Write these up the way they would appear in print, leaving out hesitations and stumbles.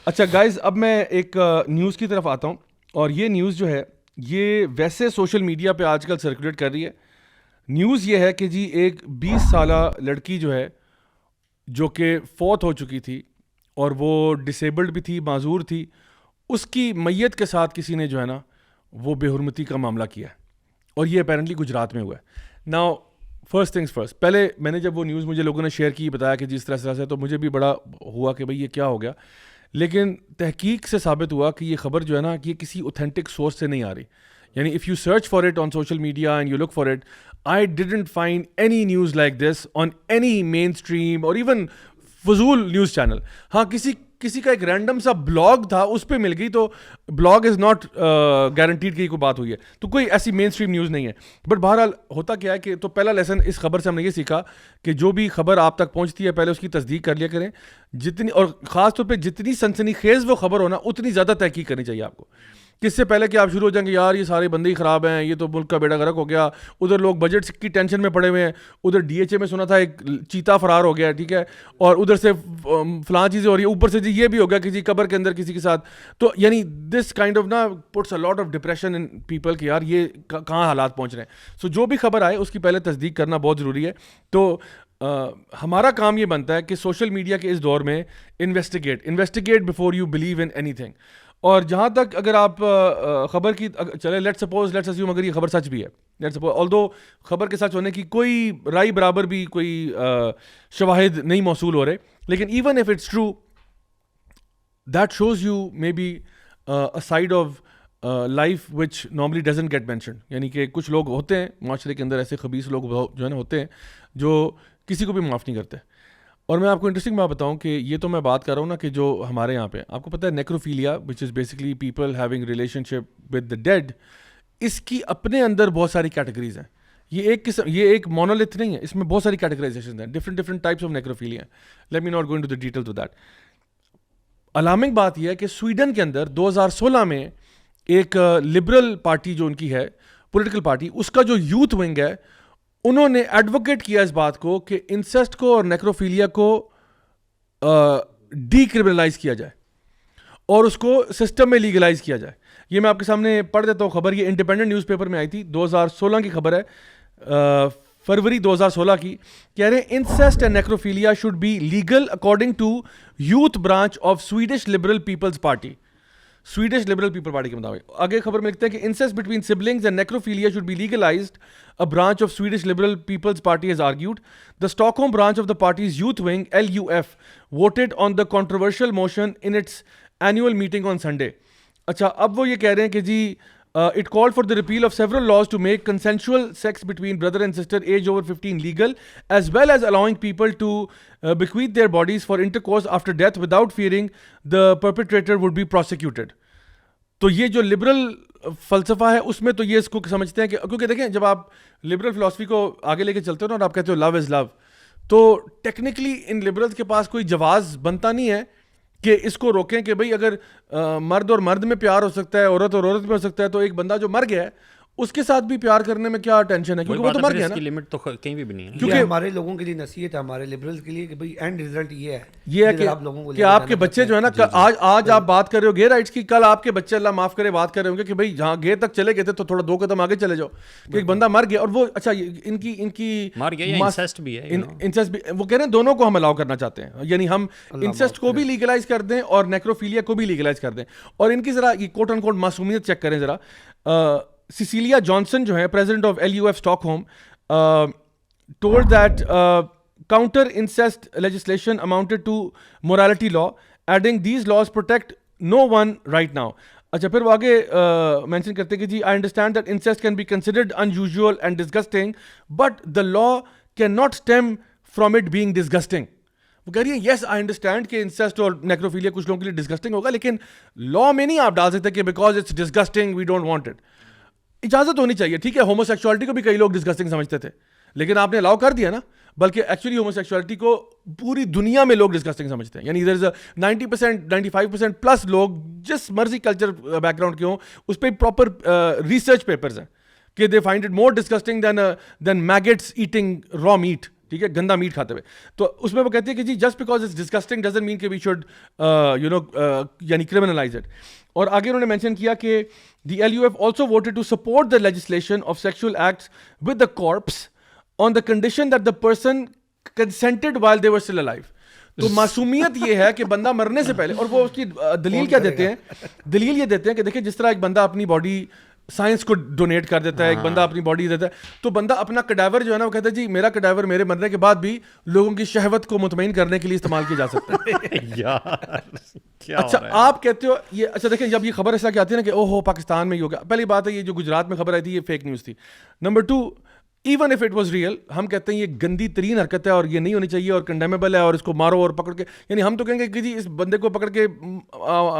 اچھا گائز، اب میں ایک نیوز کی طرف آتا ہوں، اور یہ نیوز جو ہے یہ ویسے سوشل میڈیا پہ آج کل سرکولیٹ کر رہی ہے. نیوز یہ ہے کہ جی ایک 20 سالہ لڑکی جو ہے، جو کہ فوت ہو چکی تھی اور وہ ڈسیبلڈ بھی تھی، معذور تھی، اس کی میت کے ساتھ کسی نے جو ہے نا وہ بے حرمتی کا معاملہ کیا ہے، اور یہ اپیرنٹلی گجرات میں ہوا ہے. ناؤ فرسٹ تھنگس فرسٹ، پہلے میں نے جب وہ نیوز مجھے لوگوں نے شیئر کی، بتایا کہ جس طرح سے، تو مجھے بھی بڑا ہوا کہ بھئی یہ کیا ہو گیا. لیکن تحقیق سے ثابت ہوا کہ یہ خبر جو ہے نا کہ یہ کسی اوتھینٹک سورس سے نہیں آ رہی. یعنی if you search for it on social media and you look for it, I didn't find any news like this on any mainstream اور ایون فضول نیوز چینل. ہاں کسی کا ایک رینڈم سا بلاگ تھا، اس پہ مل گئی، تو بلاگ از ناٹ گارنٹیڈ کہ کوئی بات ہوئی ہے، تو کوئی ایسی مین اسٹریم نیوز نہیں ہے. بٹ بہرحال ہوتا کیا ہے کہ تو پہلا لیسن اس خبر سے ہم نے یہ سیکھا کہ جو بھی خبر آپ تک پہنچتی ہے پہلے اس کی تصدیق کر لیا کریں. جتنی، اور خاص طور پہ جتنی سنسنی خیز وہ خبر ہونا اتنی زیادہ تحقیق کرنی چاہیے آپ کو. کس سے پہلے کہ آپ شروع ہو جائیں گے یار یہ سارے بندے ہی خراب ہیں، یہ تو ملک کا بیڑا غرق ہو گیا، ادھر لوگ بجٹ کی ٹینشن میں پڑے ہوئے ہیں، ادھر ڈی ایچ اے میں سنا تھا ایک چیتا فرار ہو گیا، ٹھیک ہے، اور ادھر سے فلاں چیزیں ہو رہی ہیں، اوپر سے جی یہ بھی ہو گیا کسی قبر کے اندر کسی کے ساتھ. تو یعنی دس کائنڈ آف نا puts a lot of depression in people کہ یار یہ کہاں حالات پہنچ رہے ہیں. سو جو بھی خبر آئے اس کی پہلے تصدیق کرنا بہت ضروری ہے. تو ہمارا کام یہ بنتا ہے کہ سوشل میڈیا کے اس دور میں investigate before you believe in any thing. اور جہاں تک اگر آپ خبر کی چلے، لیٹس اسیوم اگر یہ خبر سچ بھی ہے، لیٹس سپوز آلدو خبر کے سچ ہونے کی کوئی رائے برابر بھی کوئی شواہد نہیں موصول ہو رہے، لیکن even if it's true that shows you may be a side of life which normally doesn't get mentioned. یعنی کہ کچھ لوگ ہوتے ہیں معاشرے کے اندر، ایسے خبیث لوگ جو ہے نا ہوتے ہیں جو کسی کو بھی معاف نہیں کرتے. اور میں آپ کو انٹرسٹنگ بات بتاؤں کہ یہ تو میں بات کر رہا ہوں نا کہ جو ہمارے یہاں پہ آپ کو پتہ ہے necrophilia which is basically people having relationship with the dead, اس کی اپنے اندر بہت ساری کیٹیگریز ہیں. یہ ایک مونولیتھ نہیں ہے، اس میں بہت ساری کیٹیگرائزیشن ہیں، ڈفرنٹ ٹائپس آف نیکروفیلیا ہیں. Let me not go into the details of that. Alarming بات یہ ہے کہ سویڈن کے اندر 2016 میں ایک لبرل پارٹی جو ان کی ہے پولیٹیکل پارٹی، اس کا جو یوتھ ونگ ہے، انہوں نے ایڈوکیٹ کیا اس بات کو کہ انسیسٹ کو اور نیکروفیلیا کو ڈی کرمنلائز کیا جائے اور اس کو سسٹم میں لیگلائز کیا جائے. یہ میں آپ کے سامنے پڑھ دیتا ہوں خبر، یہ انڈیپینڈنٹ نیوز پیپر میں آئی تھی، 2016 کی خبر ہے، فروری 2016 کی. کہہ رہے ہیں incest and necrophilia should be legal according to youth branch of Swedish Liberal People's Party. Swedish Liberal People Party کے مطابق آگے خبر میں لکھتے ہیں کہ incest between siblings and necrophilia should be legalised. A branch of Swedish Liberal People's Party has argued. The Stockholm branch of the party's youth wing, LUF, voted on the controversial motion in its annual meeting on Sunday. اچھا، اب وہ یہ کہہ رہے ہیں کہ جی it called for the repeal of several laws to make consensual sex between brother and sister aged over 15 legal, as well as allowing people to bequeath their bodies for intercourse after death without fearing the perpetrator would be prosecuted. تو یہ جو liberal فلسفہ ہے اس میں تو یہ اس کو سمجھتے ہیں کہ کیونکہ دیکھیں جب آپ لبرل فلسفی کو آگے لے کے چلتے ہو نا اور آپ کہتے ہو لو از لو، تو ٹیکنیکلی ان لبرلز کے پاس کوئی جواز بنتا نہیں ہے کہ اس کو روکیں کہ بھئی اگر مرد اور مرد میں پیار ہو سکتا ہے، عورت اور عورت میں ہو سکتا ہے، تو ایک بندہ جو مر گیا ہے اس کے ساتھ بھی پیار کرنے میں کیا ٹینشن ہے، کیونکہ وہ تو مر گیا نا. لمٹ تو کہیں بھی نہیں ہے. کیونکہ ہمارے لوگوں کے لیے نصیحت ہے، ہمارے لبرلز کے لیے کہ بھئی اینڈ رزلٹ یہ ہے کہ آپ کے بچے جو ہے نا آج آپ بات کر رہے ہو گے رائٹس کی، کل آپ کے بچے اللہ معاف کرے بات کر رہے ہوں گے کہ بھئی جہاں گے تک چلے گئے تھے تو تھوڑا 2 قدم آگے چلے جاؤ. کہ ایک بندہ مر گیا اور وہ اچھا ان کی مر گیا، انسیسٹ بھی ہے، انسیسٹ بھی، وہ کہہ رہے ہیں دونوں کو ہم الاؤ کرنا چاہتے ہیں، یعنی ہم انسیسٹ کو بھی لیگلائز کر دیں اور نیکروفیلیا کو بھی لیگلائز کر دیں. اور ان کی ذرا یہ کوٹ ان کوٹ معصومیت چیک کریں ذرا. Cecilia Johnson جو ہے president of LUF Stockholm told that counter incest legislation amounted to morality law, adding these laws protect no one right now. اچھا پھر وہ آگے مینشن کرتے کہ جی I understand that incest can be considered unusual and disgusting but the law cannot stem from it being disgusting. وہ کہہ رہی ہے یس آئی انڈرسٹینڈ کہ انسیسٹ اور نیکروفیلیا کچھ لوگوں کے لیے ڈسگسٹنگ ہوگا، لیکن لا میں نہیں آپ ڈال سکتے کہ because it's disgusting we don't want it. اجازت ہونی چاہیے، ٹھیک ہے، ہومو سیکچوالٹی کو بھی کئی لوگ ڈسگسٹنگ سمجھتے تھے لیکن آپ نے الاؤ کر دیا نا. بلکہ ایکچولی ہومو سیکچوالٹی کو پوری دنیا میں لوگ ڈسگسٹنگ سمجھتے ہیں. یعنی 90% 95% پلس لوگ جس مرضی کلچر بیک گراؤنڈ کے ہوں اس پہ پراپر ریسرچ پیپرز ہیں کہ they find it more disgusting than maggots eating raw meat. ٹھیک ہے, گندا میٹ کھاتے ہوئے. تو اس میں وہ کہتے ہیں کہ جی just because it's disgusting doesn't mean کہ وی شوڈ یعنی کرمنلائز اٹ. اور آگے انہوں نے مینشن کیا کہ the LUF also voted to support the legislation of sexual acts with the corpse on the condition that the person consented while they were still alive. تو معصومیت یہ ہے کہ بندہ مرنے سے پہلے, اور وہ اس کی دلیل کیا دیتے ہیں, دلیل یہ دیتے ہیں کہ دیکھیں جس طرح ایک بندہ اپنی باڈی سائنس کو ڈونیٹ کر دیتا ہے, ایک بندہ اپنی باڈی دیتا ہے, تو بندہ اپنا کڈیور جو ہے نا وہ کہتا ہے جی میرا کڈیور میرے مرنے کے بعد بھی لوگوں کی شہوت کو مطمئن کرنے کے لیے استعمال کیا جا سکتا ہے. اچھا آپ کہتے ہو یہ, اچھا دیکھیں جب یہ خبر ایسا کہ آتی ہے نا کہ او ہو پاکستان میں ہی ہو گیا, پہلی بات ہے یہ جو گجرات میں خبر آئی تھی یہ فیک نیوز تھی. Number 2, even if it was real, ہم کہتے ہیں یہ گندی ترین حرکت ہے اور یہ نہیں ہونی چاہیے اور کنڈیمیبل ہے اور اس کو مارو اور پکڑ کے, یعنی ہم تو کہیں گے کہ جی اس بندے کو پکڑ کے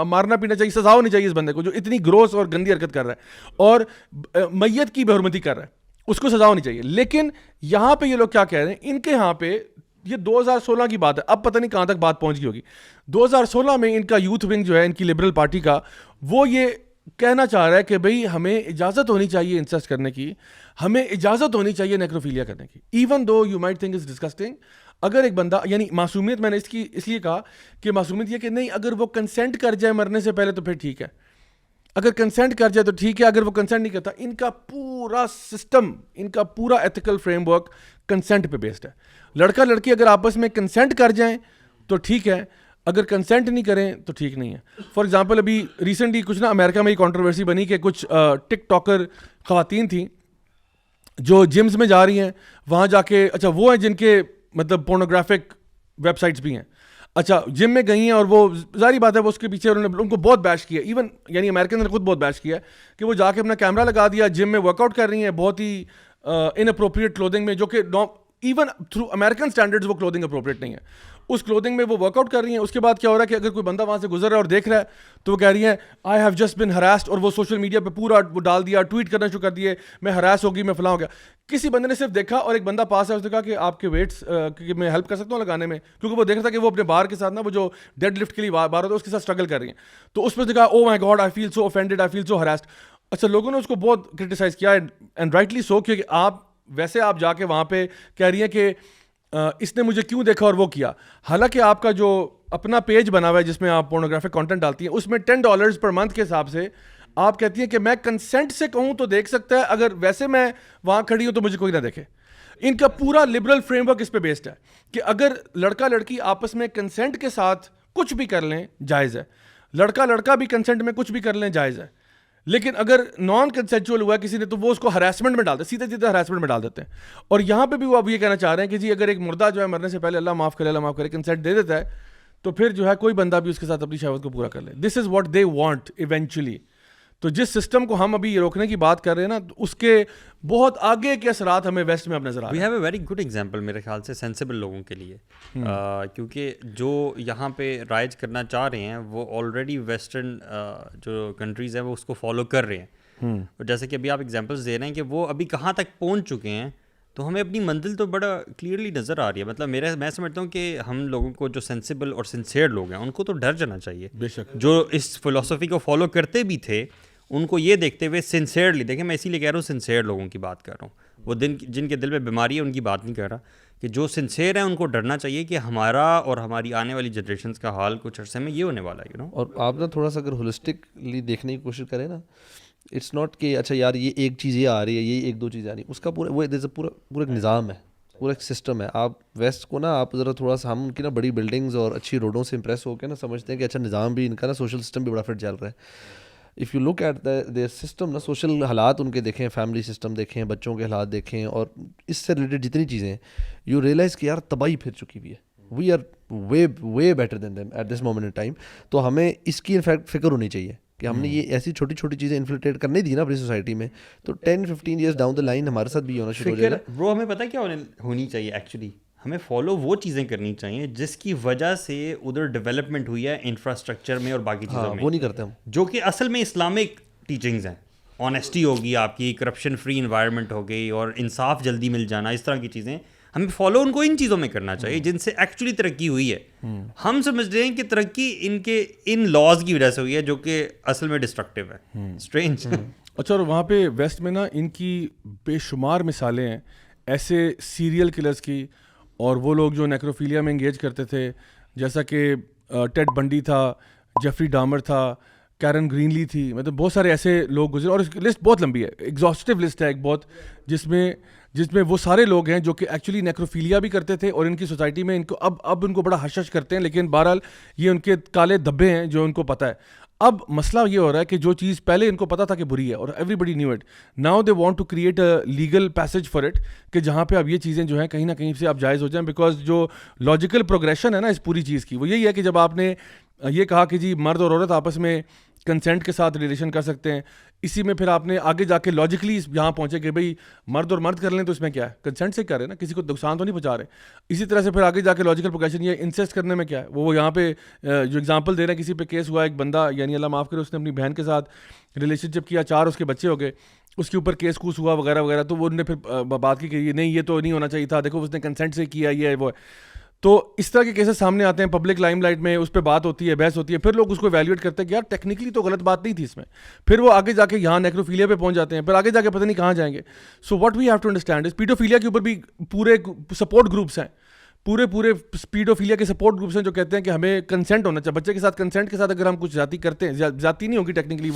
مارنا پینا چاہیے, سزا ہونی چاہیے اس بندے کو جو اتنی گروس اور گندی حرکت کر رہا ہے اور میت کی بے حرمتی کر رہا ہے, اس کو سزا ہونی چاہیے. لیکن یہاں پہ یہ لوگ کیا کہہ رہے ہیں, ان کے یہاں پہ یہ 2016 کی بات ہے, اب پتہ نہیں کہاں تک بات پہنچ گئی ہوگی. 2016 میں ان کا یوتھ ونگ جو ہے ان کی لبرل پارٹی کا, وہ یہ کہنا چاہ رہا ہے کہ بھئی ہمیں اجازت ہونی چاہیے انسسٹ کرنے کی, ہمیں اجازت ہونی چاہیے نیکروفیلیا کرنے کی, even though you might think is disgusting. اگر ایک بندہ, یعنی معصومیت میں نے اس لیے کہا کہ معصومیت یہ کہ نہیں اگر وہ کنسنٹ کر جائے مرنے سے پہلے تو پھر ٹھیک ہے, اگر کنسنٹ کر جائے تو ٹھیک ہے, اگر وہ کنسنٹ نہیں کرتا, ان کا پورا سسٹم, ان کا پورا ایتھیکل فریم ورک کنسنٹ پہ بیسڈ ہے. لڑکا لڑکی اگر آپس میں کنسنٹ کر جائیں تو ٹھیک ہے, اگر کنسنٹ نہیں کریں تو ٹھیک نہیں ہے. فار ایگزامپل ابھی ریسنٹلی کچھ نا امریکہ میں یہ کنٹروورسی بنی کہ کچھ ٹک ٹاکر خواتین تھیں جو جمز میں جا رہی ہیں, وہاں جا کے, اچھا وہ ہیں جن کے مطلب پورنوگرافک ویب سائٹس بھی ہیں, اچھا جم میں گئی ہیں اور وہ ظاہری بات ہے وہ اس کے پیچھے انہوں نے ان کو بہت بیش کیا, ایون یعنی امریکن نے خود بہت بیش کیا کہ وہ جا کے اپنا کیمرہ لگا دیا, جم میں ورک آؤٹ کر رہی ہیں بہت ہی ان اپروپریٹ کلودنگ میں, جو کہ ایون تھرو امریکن اسٹینڈرڈز وہ کلودنگ اپروپریٹ نہیں ہے, اس کلودنگ میں وہ ورک آؤٹ کر رہی ہیں. اس کے بعد کیا ہو رہا ہے کہ اگر کوئی بندہ وہاں سے گزر رہا ہے اور دیکھ رہا ہے تو وہ کہہ رہی ہیں I have just been harassed, اور وہ سوشل میڈیا پہ پورا وہ ڈال دیا, ٹویٹ کرنا شروع کر دیے میں ہراس ہوگی, میں فلاں ہو گیا. کسی بندے نے صرف دیکھا اور ایک بندہ پاس ہے, اس نے کہا کہ آپ کے ویٹس کہ میں ہیلپ کر سکتا ہوں لگانے میں, کیونکہ وہ دیکھ رہا تھا کہ وہ اپنے بار کے ساتھ نا وہ جو ڈیڈ لفٹ کے لیے بار ہوتا ہے اس کے ساتھ اسٹرگل کر رہی ہیں. تو اس پہ نے کہا oh my god I feel so offended, I feel so harassed. اچھا لوگوں نے اس کو بہت کرٹیسائز کیا اینڈ رائٹلی سو, کہ آپ ویسے آپ جا کے وہاں پہ کہہ رہی ہیں کہ اس نے مجھے کیوں دیکھا اور وہ کیا, حالانکہ آپ کا جو اپنا پیج بنا ہوا ہے جس میں آپ پورنوگرافک کانٹینٹ ڈالتی ہیں اس میں $10 پر منتھ کے حساب سے آپ کہتی ہیں کہ میں کنسنٹ سے کہوں تو دیکھ سکتا ہے, اگر ویسے میں وہاں کھڑی ہوں تو مجھے کوئی نہ دیکھے. ان کا پورا لبرل فریم ورک اس پہ بیسڈ ہے کہ اگر لڑکا لڑکی آپس میں کنسنٹ کے ساتھ کچھ بھی کر لیں جائز ہے, لڑکا لڑکا بھی کنسنٹ میں کچھ بھی کر لیں جائز ہے, لیکن اگر نان کنسنچول ہوا ہے کسی نے تو وہ اس کو ہراسمنٹ میں ڈال دیتے, سیدھے سیدھے ہراسمنٹ میں ڈال دیتے ہیں. اور یہاں پہ بھی وہ اب یہ کہنا چاہ رہے ہیں کہ جی اگر ایک مردہ جو ہے مرنے سے پہلے اللہ معاف کرے کنسنٹ دے دیتا ہے تو پھر جو ہے کوئی بندہ بھی اس کے ساتھ اپنی شہوت کو پورا کر لے. This is what they want eventually. تو جس سسٹم کو ہم ابھی روکنے کی بات کر رہے ہیں نا, اس کے بہت آگے کے اثرات ہمیں ویسٹ میں اب نظر آ رہے ہیں. We have a very good example میرے خیال سے سینسیبل لوگوں کے لیے, کیونکہ جو یہاں پہ رائج کرنا چاہ رہے ہیں وہ آلریڈی ویسٹرن جو کنٹریز ہیں وہ اس کو فالو کر رہے ہیں. اور جیسے کہ ابھی آپ ایگزامپلس دے رہے ہیں کہ وہ ابھی کہاں تک پہنچ چکے ہیں, تو ہمیں اپنی منزل تو بڑا کلیئرلی نظر آ رہی ہے. مطلب میں سمجھتا ہوں کہ ہم لوگوں کو جو سینسیبل اور سنسیئر لوگ ہیں ان کو تو ڈر جانا چاہیے. بے شک جو اس فلسفی کو فالو کرتے بھی تھے ان کو یہ دیکھتے ہوئے سنسیئرلی دیکھیں, میں اسی لیے کہہ رہا ہوں سنسیئر لوگوں کی بات کر رہا ہوں, وہ جن کے دل میں بیماری ہے ان کی بات نہیں کر رہا, کہ جو سنسیئر ہیں ان کو ڈرنا چاہیے کہ ہمارا اور ہماری آنے والی جنریشنز کا حال کچھ عرصے میں یہ ہونے والا ہے. اور آپ نا تھوڑا سا اگر ہولسٹکلی دیکھنے کی کوشش کریں نا, اٹس ناٹ کہ اچھا یار یہ ایک چیز یہ آ رہی ہے, یہ ایک دو چیز آ رہی ہے, اس کا پورا وہ پورا ایک نظام ہے, پورا ایک سسٹم ہے. آپ ویسٹ کو نا آپ ذرا تھوڑا سا, ہم ان کی نا بڑی بلڈنگز اور اچھی روڈوں سے امپریس ہو کے نا سمجھتے ہیں کہ اچھا نظام بھی ان کا نا سوشل سسٹم بھی بڑا فٹ چل رہا ہے. If you look at their system نا, سوشل حالات ان کے دیکھیں, فیملی سسٹم دیکھیں, بچوں کے حالات دیکھیں, اور اس سے ریلیٹڈ جتنی چیزیں ہیں, یو ریئلائز کہ یار تباہی پھر چکی ہوئی ہے. We are way better than them at this moment in time. تو ہمیں اس کی انفیکٹ فکر ہونی چاہیے کہ ہم نے یہ ایسی چھوٹی چھوٹی چیزیں انفلٹریٹ کرنے دی نا اپنی سوسائٹی میں, تو 10-15 ایئرس ڈاؤن دا لائن ہمارے ساتھ بھی ہونا شروع ہو جائے گا. برو ہمیں پتہ کیا ہونی چاہیے ایکچولی, ہمیں فالو وہ چیزیں کرنی چاہیے جس کی وجہ سے ادھر ڈیولپمنٹ ہوئی ہے انفراسٹرکچر میں اور باقی چیزوں میں, وہ نہیں کرتے ہم, جو کہ اصل میں اسلامک ٹیچنگز ہیں. آنیسٹی ہوگی آپ کی, کرپشن فری انوائرمنٹ ہو گئی, اور انصاف جلدی مل جانا, اس طرح کی چیزیں ہمیں فالو ان کو ان چیزوں میں کرنا چاہیے جن سے ایکچولی ترقی ہوئی ہے. ہم سمجھ رہے ہیں کہ ترقی ان لاز کی وجہ سے ہوئی ہے جو کہ اصل میں ڈسٹرکٹیو ہے. اسٹرینج. اچھا, اور وہاں پہ ویسٹ میں نا ان کی بے شمار مثالیں ہیں ایسے سیریل کلرز کی اور وہ لوگ جو نیکروفیلیا میں انگیج کرتے تھے, جیسا کہ ٹیڈ بنڈی تھا, جیفری ڈامر تھا, کیرن گرینلی تھی, مطلب بہت سارے ایسے لوگ گزرے, اور اس کی لسٹ بہت لمبی ہے, ایگزاسٹیو لسٹ ہے ایک بہت, جس میں وہ سارے لوگ ہیں جو کہ ایکچولی نیکروفیلیا بھی کرتے تھے, اور ان کی سوسائٹی میں ان کو اب ان کو بڑا حشش کرتے ہیں, لیکن بہرحال یہ ان کے کالے دھبے ہیں جو ان کو پتہ ہے. اب مسئلہ یہ ہو رہا ہے کہ جو چیز پہلے ان کو پتا تھا کہ بری ہے اور everybody knew it, now they want to create a legal passage for it, کہ جہاں پہ اب یہ چیزیں جو ہیں کہیں نہ کہیں سے اب جائز ہو جائیں, بیکاز جو لاجیکل پروگریشن ہے نا اس پوری چیز کی, وہ یہی ہے کہ جب آپ نے یہ کہا کہ جی مرد اور عورت آپس میں کنسنٹ کے ساتھ ریلیشن کر سکتے ہیں, اسی میں پھر آپ نے آگے جا کے لاجیکلی یہاں پہنچے کہ بھئی مرد اور مرد کر لیں تو اس میں کیا ہے, کنسنٹ سے کر رہے ہیں نا, کسی کو نقصان تو نہیں پہنچا رہے. اسی طرح سے پھر آگے جا کے لاجیکل پروگریشن یہ انسیسٹ کرنے میں کیا ہے, وہ یہاں پہ جو ایگزامپل دے رہے ہیں, کسی پہ کیس ہوا ایک بندہ, یعنی اللہ معاف کرے, اس نے اپنی بہن کے ساتھ ریلیشن شپ کیا, 4 اس کے بچے ہو گئے, اس کے اوپر کیس کوس ہوا وغیرہ وغیرہ, تو وہ انہوں نے پھر بات کی کہ یہ نہیں, یہ تو نہیں ہونا چاہیے تھا, دیکھو اس نے کنسنٹ سے کیا, یہ ہے وہ ہے. تو اس طرح کے کیسز سامنے آتے ہیں پبلک لائم لائٹ میں, اس پہ بات ہوتی ہے, بحث ہوتی ہے, پھر لوگ اس کو ایویلیویٹ کرتے ہیں کہ یار ٹیکنیکلی تو غلط بات نہیں تھی اس میں, پھر وہ آگے جا کے یہاں نیکروفیلیا پہ پہنچ جاتے ہیں, پھر آگے جا کے پتہ نہیں کہاں جائیں گے. So what we have to understand is paedophilia کے اوپر بھی پورے سپورٹ گروپس ہیں, پورے پیڈوفیلیا کے سپورٹ گروپس ہیں جو کہتے ہیں کہ ہمیں کنسنٹ ہونا چاہیے بچے کے ساتھ, کنسنٹ کے ساتھ اگر ہم کچھ زیادتی کرتے ہیں, زیادتی نہیں ہوگی ٹیکنیکلی,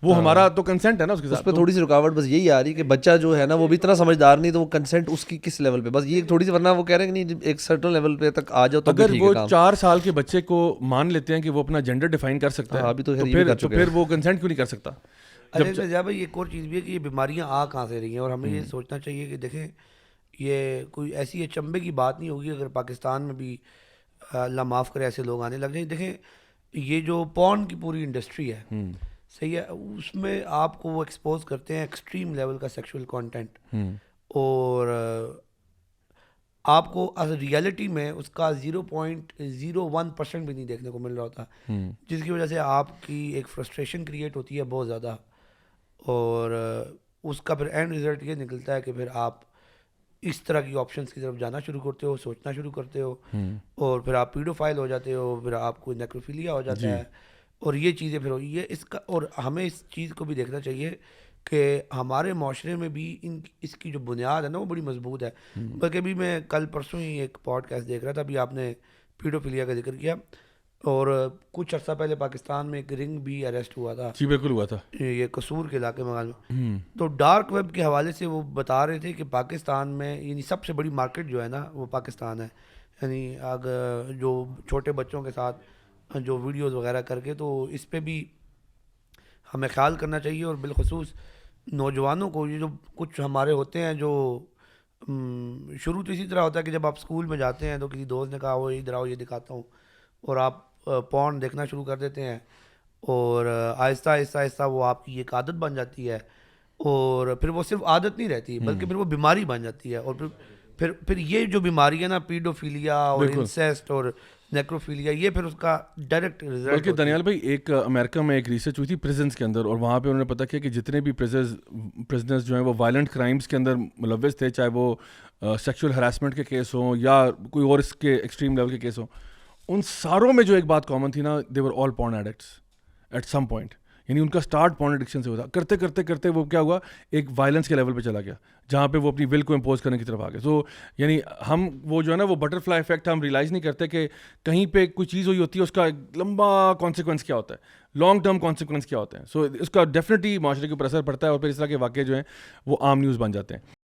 وہ ہمارا تو کنسنٹ ہے نا اس کے ساتھ. اس پہ تھوڑی سی رکاوٹ بس یہی آ رہی کہ بچہ جو ہے نا وہ بھی اتنا سمجھدار نہیں, تو وہ کنسنٹ اس کی کس لیول پہ, بس یہ تھوڑی سی, ورنہ وہ کہہ رہے ہیں کہ نہیں ایک سرٹن لیول پہ تک آ جاؤ تو اگر وہ 4 سال کے بچے کو مان لیتے ہیں کہ وہ اپنا جینڈر ڈیفائن کر سکتا ہے, تو پھر وہ کنسنٹ کیوں نہیں کر سکتا. بھائی ایک اور چیز بھی ہے کہ یہ بیماریاں آ کہاں سے رہی ہیں, اور ہمیں یہ سوچنا چاہیے کہ دیکھیں یہ کوئی ایسی چمبے کی بات نہیں ہوگی اگر پاکستان میں بھی اللہ معاف کرے ایسے لوگ آنے لگ جائیں. دیکھیں یہ جو پورن کی پوری انڈسٹری ہے, صحیح ہے, اس میں آپ کو وہ ایکسپوز کرتے ہیں ایکسٹریم لیول کا سیکشول کانٹینٹ, اور آپ کو ریئلٹی میں اس کا 0.01% بھی نہیں دیکھنے کو مل رہا ہوتا, جس کی وجہ سے آپ کی ایک فرسٹریشن کریٹ ہوتی ہے بہت زیادہ, اور اس کا پھر اینڈ رزلٹ یہ نکلتا ہے کہ پھر آپ اس طرح کی آپشنس کی طرف جانا شروع کرتے ہو, سوچنا شروع کرتے ہو, اور پھر آپ پیڈوفائل ہو جاتے ہو, پھر آپ کو نیکروفیلیا ہو جاتا ہے, اور یہ چیزیں پھر یہ اس کا. اور ہمیں اس چیز کو بھی دیکھنا چاہیے کہ ہمارے معاشرے میں بھی اس کی جو بنیاد ہے نا وہ بڑی مضبوط ہے. بلکہ بھی میں کل پرسوں ہی ایک پوڈ کاسٹ دیکھ رہا تھا, ابھی آپ نے پیڈوفیلیا کا ذکر کیا, اور کچھ عرصہ پہلے پاکستان میں ایک رنگ بھی اریسٹ ہوا تھا. جی بالکل ہوا تھا, یہ قصور کے علاقے میں. تو ڈارک ویب کے حوالے سے وہ بتا رہے تھے کہ پاکستان میں یعنی سب سے بڑی مارکیٹ جو ہے نا وہ پاکستان ہے, یعنی اگر جو چھوٹے بچوں کے ساتھ جو ویڈیوز وغیرہ کر کے, تو اس پہ بھی ہمیں خیال کرنا چاہیے. اور بالخصوص نوجوانوں کو, یہ جو کچھ ہمارے ہوتے ہیں جو شروع تو اسی طرح ہوتا ہے کہ جب آپ اسکول میں جاتے ہیں تو کسی دوست نے کہا وہ ادھر آؤ یہ دکھاتا ہوں, اور آپ پورن دیکھنا شروع کر دیتے ہیں, اور آہستہ آہستہ آہستہ وہ آپ کی ایک عادت بن جاتی ہے, اور پھر وہ صرف عادت نہیں رہتی بلکہ پھر وہ بیماری بن جاتی ہے. اور پھر یہ جو بیماری ہے نا پیڈوفیلیا اور انسیسٹ اور نیکروفیلیا, یہ پھر اس کا ڈائریکٹ رزلٹ. بلکہ دانیال بھائی ایک امریکہ میں ایک ریسرچ ہوئی تھی پریزنس کے اندر, اور وہاں پہ انہوں نے پتہ کیا کہ جتنے بھی پریزنرز جو ہیں وہ وائلنٹ کرائمز کے اندر ملوث تھے, چاہے وہ سیکشول ہراسمنٹ کے کیس ہوں یا کوئی اور اس کے ایکسٹریم لیول کے کیس ہوں, ان ساروں میں جو ایک بات کامن تھی نا, دے ور آل پورن ایڈکٹس ایٹ سم پوائنٹ. یعنی ان کا سٹارٹ پورن ایڈکشن سے ہوتا, کرتے کرتے کرتے وہ کیا ہوا, ایک وائلنس کے لیول پہ چلا گیا, جہاں پہ وہ اپنی ول کو امپوز کرنے کی طرف آ گئے. سو یعنی ہم وہ جو ہے نا وہ بٹر فلائی افیکٹ ہم ریئلائز نہیں کرتے کہ کہیں پہ کوئی چیز ہوئی ہوتی ہے, اس کا لمبا کانسیکوینس کیا ہوتا ہے, لانگ ٹرم کانسیکوینس کیا ہوتے ہیں. سو اس کا ڈیفینیٹلی معاشرے کے اوپر اثر پڑتا ہے, اور پھر اس طرح کے واقعے جو ہیں وہ عام نیوز بن جاتے ہیں.